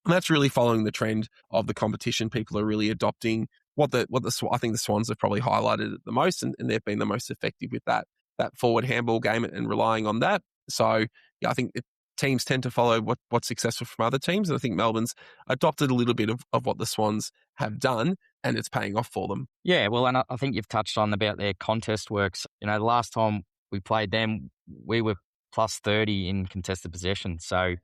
And that's really following the trend of the competition. People are really adopting what I think the Swans have probably highlighted it the most, and they've been the most effective with that forward handball game and relying on that. So yeah, I think teams tend to follow what's successful from other teams. And I think Melbourne's adopted a little bit of what the Swans have done, and it's paying off for them. Yeah, well, and I think you've touched on about their contest works. The last time we played them, we were plus 30 in contested possession. So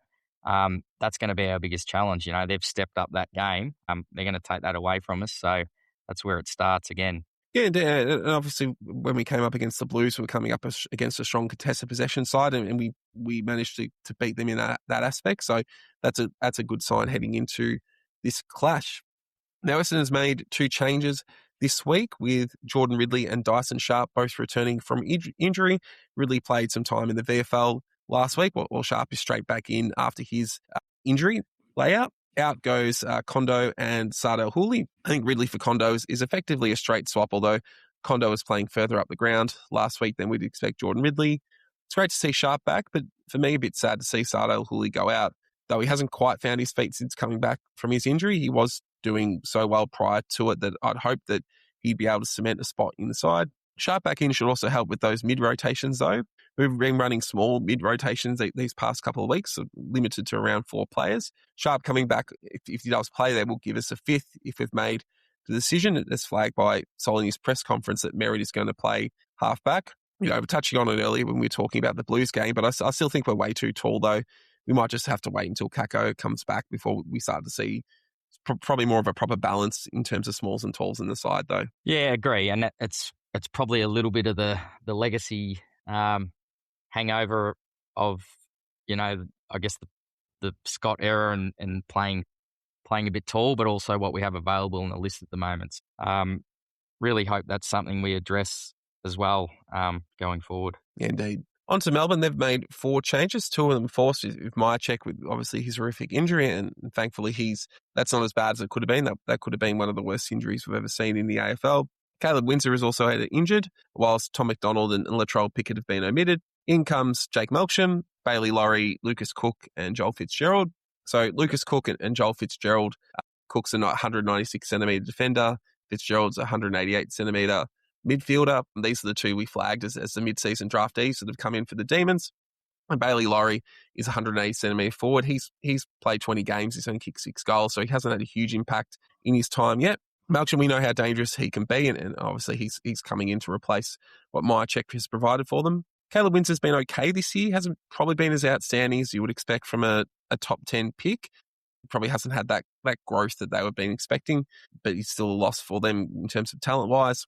that's going to be our biggest challenge. They've stepped up that game. They're going to take that away from us. So that's where it starts again. Yeah, and obviously when we came up against the Blues, we were coming up against a strong contested possession side, and we managed to beat them in that aspect. So that's a good sign heading into this clash. Now, Essendon has made 2 changes this week with Jordan Ridley and Dyson Sharp both returning from injury. Ridley played some time in the VFL last week, while Sharp is straight back in after his injury layout. Out goes Kondo and Sardell Hooley. I think Ridley for Kondo is effectively a straight swap, although Kondo was playing further up the ground last week than we'd expect Jordan Ridley. It's great to see Sharp back, but for me, a bit sad to see Sardell Hooley go out. Though he hasn't quite found his feet since coming back from his injury, he was doing so well prior to it that I'd hope that he'd be able to cement a spot in the side. Sharp back in should also help with those mid-rotations, though. We've been running small mid-rotations these past couple of weeks, so limited to around 4 players. Sharp coming back, if he does play there, will give us a 5th if we've made the decision. It's flagged by Sol in his press conference that Merrett is going to play half-back. We're touching on it earlier when we were talking about the Blues game, but I still think we're way too tall, though. We might just have to wait until Kako comes back before we start to see probably more of a proper balance in terms of smalls and talls in the side, though. Yeah, I agree. And it's probably a little bit of the legacy hangover of, I guess the Scott era and playing a bit tall, but also what we have available on the list at the moment. Really hope that's something we address as well going forward. Yeah, indeed. On to Melbourne, they've made 4 changes, 2 of them forced with Myercheck with obviously his horrific injury, and thankfully that's not as bad as it could have been. That could have been one of the worst injuries we've ever seen in the AFL. Caleb Windsor is also injured, whilst Tom McDonald and Latrell Pickett have been omitted. In comes Jake Melksham, Bailey Laurie, Lucas Cook and Joel Fitzgerald. So Lucas Cook and Joel Fitzgerald, Cook's a 196cm defender, Fitzgerald's a 188cm midfielder. These are the 2 we flagged as the mid-season draftees that have come in for the Demons. And Bailey Laurie is 180cm forward. He's played 20 games. He's only kicked 6 goals, so he hasn't had a huge impact in his time yet. Melksham, we know how dangerous he can be, and obviously he's coming in to replace what Myercheck has provided for them. Caleb Windsor's been okay this year. Hasn't probably been as outstanding as you would expect from a top 10 pick. Probably hasn't had that growth that they were been expecting, but he's still a loss for them in terms of talent-wise.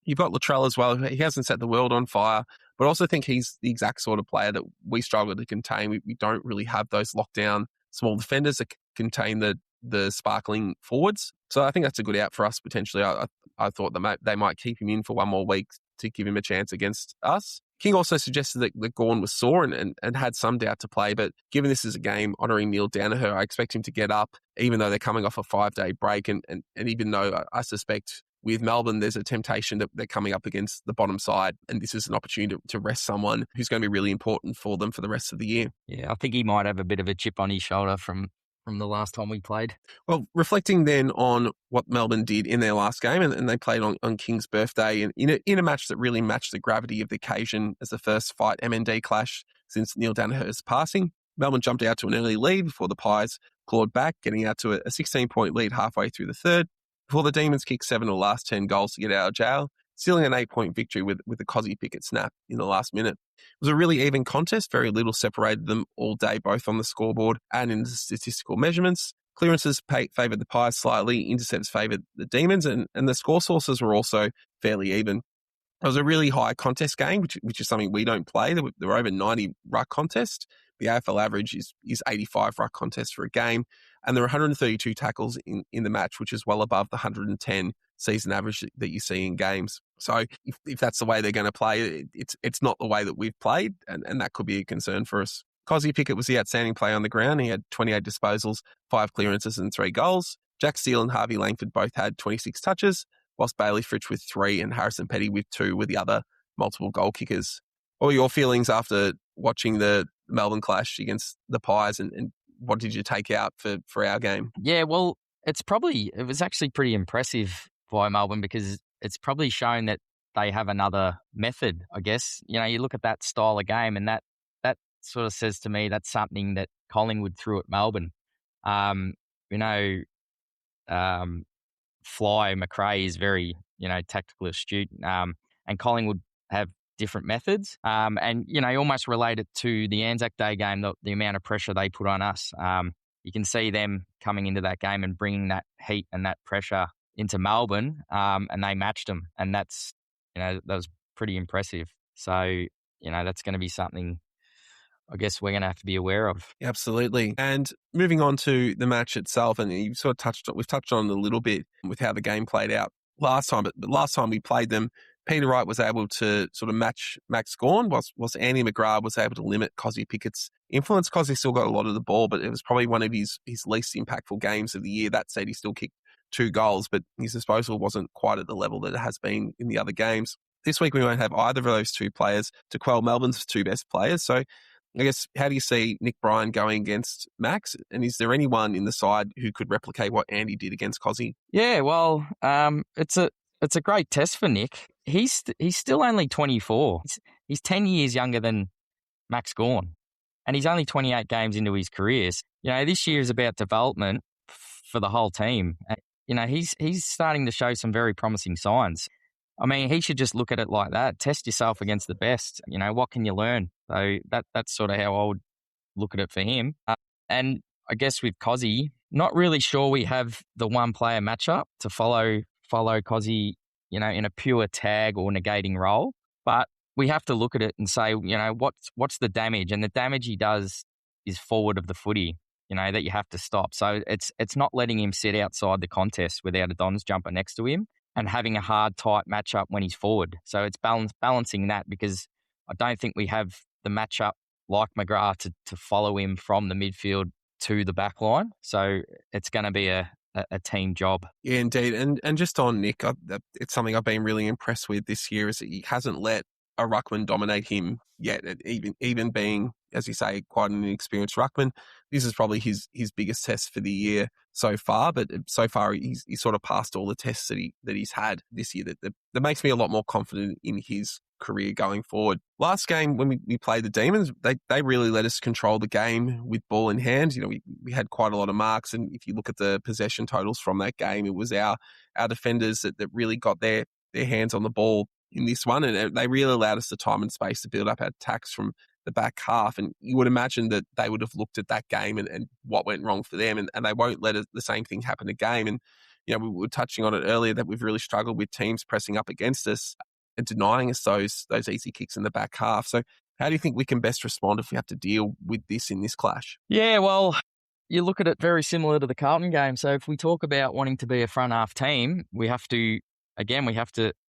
You've got Latrell as well. He hasn't set the world on fire, but I also think he's the exact sort of player that we struggle to contain. We don't really have those lockdown small defenders that contain the sparkling forwards. So I think that's a good out for us potentially. I thought they might keep him in for one more week to give him a chance against us. King also suggested that Gawn was sore and had some doubt to play, but given this is a game honouring Neil Danaher, I expect him to get up, even though they're coming off a 5-day break, and even though I suspect with Melbourne, there's a temptation that they're coming up against the bottom side, and this is an opportunity to rest someone who's going to be really important for them for the rest of the year. Yeah, I think he might have a bit of a chip on his shoulder from the last time we played. Well, reflecting then on what Melbourne did in their last game, and they played on King's birthday, and in a match that really matched the gravity of the occasion as the first fight MND clash since Neil Danaher's passing. Melbourne jumped out to an early lead before the Pies clawed back, getting out to a 16-point lead halfway through the third, before the Demons kicked 7 of the last 10 goals to get out of jail, sealing an 8-point victory with the Cozzy Pickett snap in the last minute. It was a really even contest. Very little separated them all day, both on the scoreboard and in the statistical measurements. Clearances favoured the Pies slightly, intercepts favoured the Demons, and the score sources were also fairly even. It was a really high contest game, which is something we don't play. There were over 90 ruck contests. The AFL average is 85 ruck contests for a game, and there were 132 tackles in the match, which is well above the 110 season average that you see in games. So if that's the way they're going to play, it's not the way that we've played, and that could be a concern for us. Cozzy Pickett was the outstanding player on the ground. He had 28 disposals, 5 clearances and 3 goals. Jack Steele and Harvey Langford both had 26 touches, whilst Bailey Fritsch with 3 and Harrison Petty with 2 were the other multiple goal kickers. What were your feelings after watching the Melbourne clash against the Pies, and what did you take out for our game? Yeah, well, it was actually pretty impressive by Melbourne because it's probably shown that they have another method, I guess. You know, you look at that style of game and that sort of says to me that's something that Collingwood threw at Melbourne. Fly McKay is very, tactically astute, and Collingwood have different methods. And, you almost relate it to the Anzac Day game, the amount of pressure they put on us. You can see them coming into that game and bringing that heat and that pressure into Melbourne, and they matched them. And that's, that was pretty impressive. So, that's going to be something I guess we're going to have to be aware of. Absolutely. And moving on to the match itself, and we've touched on it a little bit with how the game played out last time, but the last time we played them, Peter Wright was able to sort of match Max Gawn, whilst Andy McGrath was able to limit Cozzy Pickett's influence. Cozzy still got a lot of the ball, but it was probably one of his least impactful games of the year. That said, he still kicked 2 goals, but his disposal wasn't quite at the level that it has been in the other games. This week, we won't have either of those 2 players to quell Melbourne's 2 best players. So I guess, how do you see Nick Bryan going against Max? And is there anyone in the side who could replicate what Andy did against Cozzy? Yeah, well, it's a great test for Nick. He's still only 24. He's 10 years younger than Max Gawn, and he's only 28 games into his careers. This year is about development for the whole team. He's starting to show some very promising signs. I mean, he should just look at it like that. Test yourself against the best. What can you learn? So that's sort of how I would look at it for him. And I guess with Cozzy, not really sure we have the one player matchup to follow Cozzy, in a pure tag or negating role. But we have to look at it and say, what's the damage? And the damage he does is forward of the footy, that you have to stop. So it's not letting him sit outside the contest without a Dons jumper next to him and having a hard, tight matchup when he's forward. So it's balancing that, because I don't think we have the matchup like McGrath to follow him from the midfield to the back line. So it's going to be a team job. Yeah, indeed. And just on Nick, it's something I've been really impressed with this year is that he hasn't let a ruckman dominate him yet, even being, as you say, quite an inexperienced ruckman. This is probably his biggest test for the year so far, but so far he's sort of passed all the tests that he's had this year. That makes me a lot more confident in his career going forward. Last game when we played the Demons, they really let us control the game with ball in hand. We had quite a lot of marks, and if you look at the possession totals from that game, it was our defenders that really got their hands on the ball in this one, and they really allowed us the time and space to build up our attacks from the back half. And you would imagine that they would have looked at that game and what went wrong for them, and they won't let the same thing happen again. And we were touching on it earlier that we've really struggled with teams pressing up against us and denying us those easy kicks in the back half. So how do you think we can best respond if we have to deal with this in this clash? Yeah, well, you look at it very similar to the Carlton game. So if we talk about wanting to be a front half team, we have to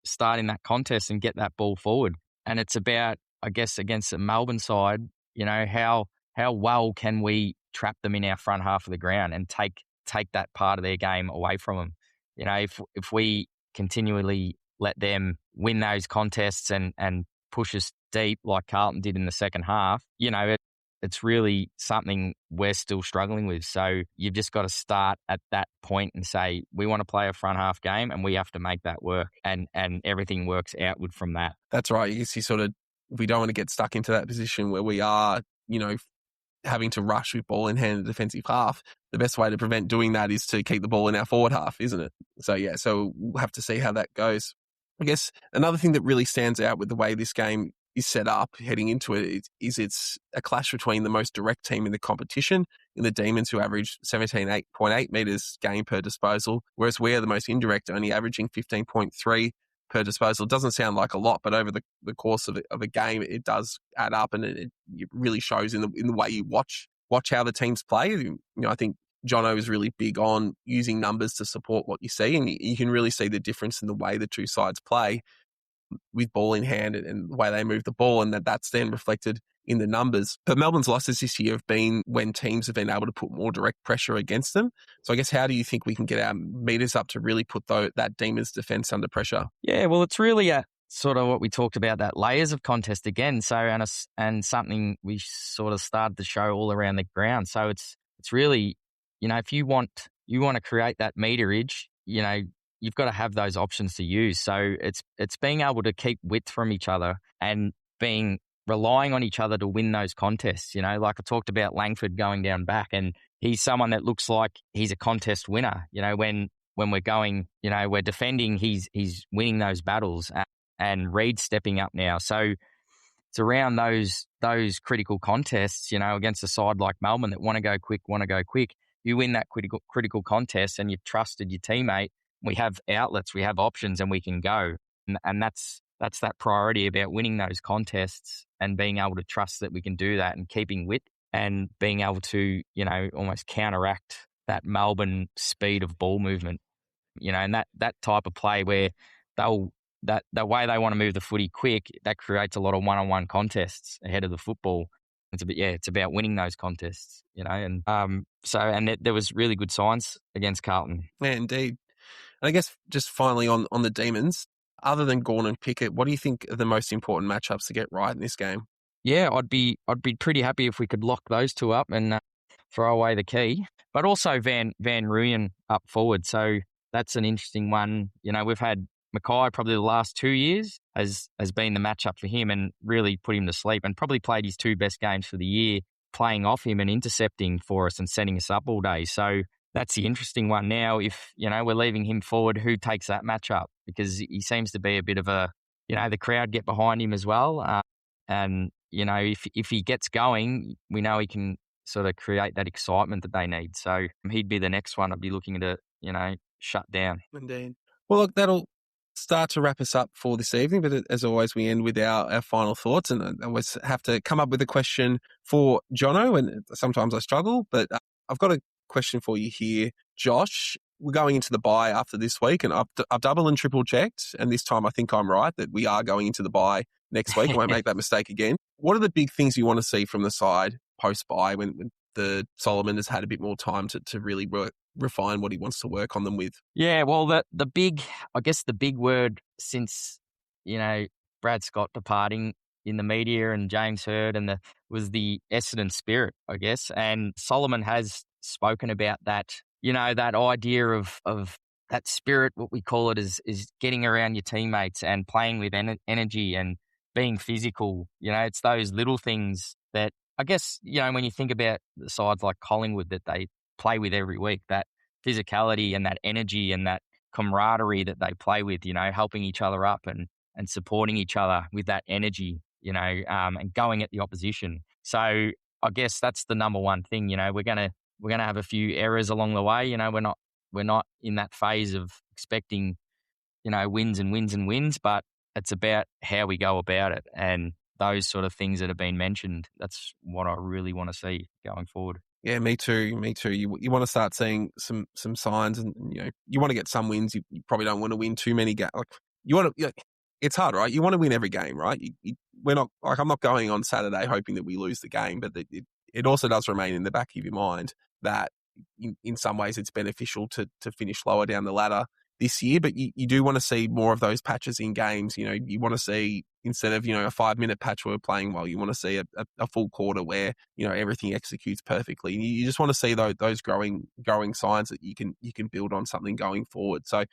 start in that contest and get that ball forward. And it's about, I guess, against the Melbourne side, how well can we trap them in our front half of the ground and take that part of their game away from them. If we continually let them win those contests and push us deep like Carlton did in the second half, it's really something we're still struggling with. So you've just got to start at that point and say, we want to play a front half game and we have to make that work, and everything works outward from that. That's right. You sort of, we don't want to get stuck into that position where we are, having to rush with ball in hand in the defensive half. The best way to prevent doing that is to keep the ball in our forward half, isn't it? So we'll have to see how that goes. I guess another thing that really stands out with the way this game set up heading into it is it's a clash between the most direct team in the competition in the Demons, who average 17.8 metres gain per disposal, whereas we are the most indirect, only averaging 15.3 per disposal. It doesn't sound like a lot, but over the course of a game, it does add up, and it really shows in the way you watch how the teams play. You know, I think Jono is really big on using numbers to support what you see, and you can really see the difference in the way the two sides play with ball in hand and the way they move the ball, and that's then reflected in the numbers. But Melbourne's losses this year have been when teams have been able to put more direct pressure against them. So I guess, how do you think we can get our meters up to really put that Demons defence under pressure? Yeah, well, it's really sort of what we talked about, that layers of contest again. So, and something we sort of started to show all around the ground. So it's really, you know, if you want to create that meterage, you know, you've got to have those options to use. So it's being able to keep width from each other and relying on each other to win those contests. You know, like I talked about Langford going down back, and he's someone that looks like he's a contest winner. You know, when we're going, you know, we're defending, he's winning those battles, and Reed's stepping up now. So it's around those critical contests, you know, against a side like Melbourne that want to go quick. You win that critical contest and you've trusted your teammate. We have outlets, we have options, and we can go. And that's that priority about winning those contests and being able to trust that we can do that, and keeping width and being able to, you know, almost counteract that Melbourne speed of ball movement, you know, and that type of play where the way they want to move the footy quick, that creates a lot of one-on-one contests ahead of the football. It's about winning those contests, you know, and there was really good signs against Carlton. Yeah, indeed. And I guess just finally on the Demons, other than Gawn and Pickett, what do you think are the most important matchups to get right in this game? Yeah, I'd be pretty happy if we could lock those two up and throw away the key. But also Van Rooyen up forward. So that's an interesting one. You know, we've had McKay probably the last 2 years has been the matchup for him and really put him to sleep, and probably played his two best games for the year, playing off him and intercepting for us and setting us up all day. So that's the interesting one now. If, you know, we're leaving him forward, who takes that matchup? Because he seems to be a bit of a, you know, the crowd get behind him as well. And, you know, if he gets going, we know he can sort of create that excitement that they need. So he'd be the next one I'd be looking to, you know, shut down. Indeed. Well, look, that'll start to wrap us up for this evening. But as always, we end with our final thoughts. And I always have to come up with a question for Jono. And sometimes I struggle, but I've got a question for you here, Josh. We're going into the bye after this week, and I've double and triple checked, and this time I think I'm right that we are going into the bye next week. I won't make that mistake again. What are the big things you want to see from the side post-bye when the Sullivan has had a bit more time to really refine what he wants to work on them with? Yeah, well, the big word since, you know, Brad Scott departing in the media and James Hird was the Essendon spirit, I guess. And Sullivan has spoken about that, you know, that idea of that spirit, what we call it, is getting around your teammates and playing with energy and being physical. You know, it's those little things that, I guess, you know, when you think about the sides like Collingwood that they play with every week, that physicality and that energy and that camaraderie that they play with, you know, helping each other up and supporting each other with that energy, you know, and going at the opposition. So I guess that's the number one thing. You know, we're gonna have a few errors along the way. You know, we're not in that phase of expecting, you know, wins and wins and wins, but it's about how we go about it and those sort of things that have been mentioned. That's what I really want to see going forward. Yeah, me too. You want to start seeing some signs, and you know, you want to get some wins. You probably don't want to win too many games. Like, you want to. It's hard, right? You want to win every game, right? We're not, like, I'm not going on Saturday hoping that we lose the game, but it also does remain in the back of your mind that in some ways it's beneficial to finish lower down the ladder this year. But you do want to see more of those patches in games. You know, you want to see, instead of, you know, a 5-minute patch where we're playing well, you want to see a full quarter where, you know, everything executes perfectly. You just want to see those growing signs that you can build on something going forward. So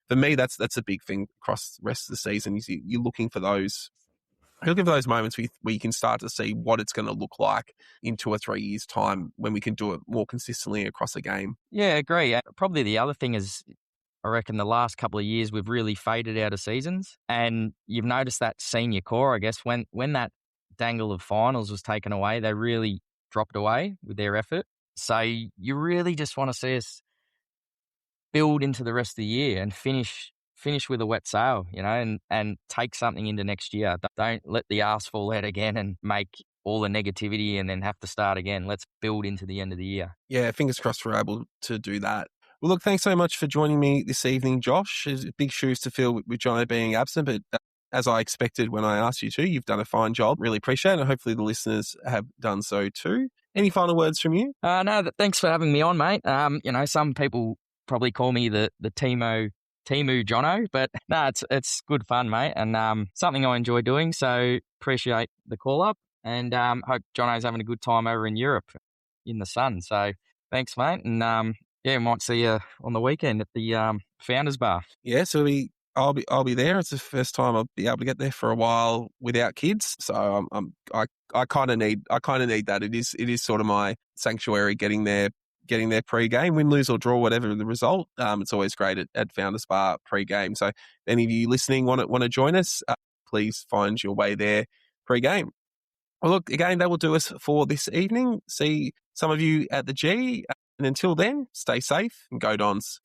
for me, that's a big thing across the rest of the season. You're looking for those. You're looking for those moments where you can start to see what it's going to look like in 2 or 3 years' time when we can do it more consistently across a game. Yeah, I agree. Probably the other thing is I reckon the last couple of years we've really faded out of seasons. And you've noticed that senior core, I guess, when that dangle of finals was taken away, they really dropped away with their effort. So you really just want to see us build into the rest of the year and finish with a wet sail, and take something into next year. Don't let the arse fall out again and make all the negativity and then have to start again. Let's build into the end of the year. Yeah, fingers crossed we're able to do that. Well, look, thanks so much for joining me this evening, Josh. It's big shoes to fill with Jono being absent, but as I expected when I asked you to, you've done a fine job. Really appreciate it, and hopefully the listeners have done so too. Any final words from you? No, thanks for having me on, mate. Some people probably call me the Timu Jono, but no, it's good fun, mate, and something I enjoy doing. So appreciate the call up, and hope Jono's having a good time over in Europe in the sun. So thanks, mate, and might see you on the weekend at the Founders Bar. Yeah, so I'll be there. It's the first time I'll be able to get there for a while without kids. So I kind of need that. It is sort of my sanctuary getting there pre-game, win, lose or draw, whatever the result. It's always great at Founders Bar pre-game. So if any of you listening want to join us, please find your way there pre-game. Well, look, again, that will do us for this evening. See some of you at the G. And until then, stay safe and go Dons.